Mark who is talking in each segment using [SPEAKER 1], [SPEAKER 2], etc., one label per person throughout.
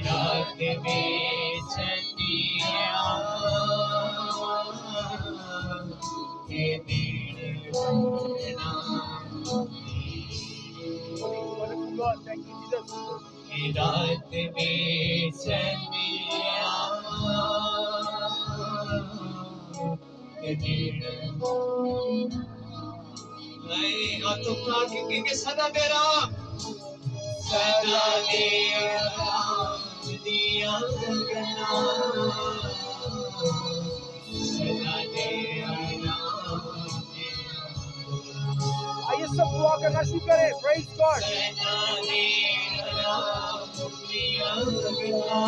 [SPEAKER 1] रात बेचैनिया के दिन भरना
[SPEAKER 2] Wonderful God. Thank you, Jesus.
[SPEAKER 1] रात बेचैनिया के दिन हाँ तो कहा कि सदा तेरा सदा तेरा दिया गना सदा तेरा
[SPEAKER 2] आइए सब दुआ करना शुरू करें. Praise God.
[SPEAKER 1] सदा तेरा दिया गना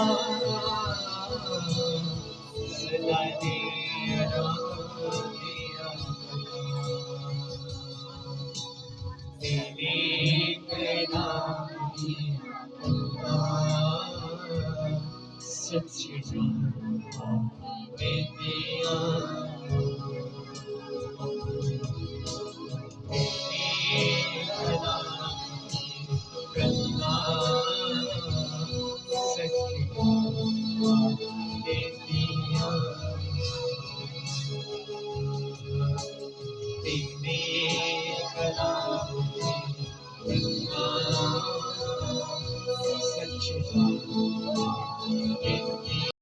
[SPEAKER 1] सदा तेरा दिया गना सच्ची जान बेदिया करना सच्ची बेदिया तेरे कलाम करना सच्ची जान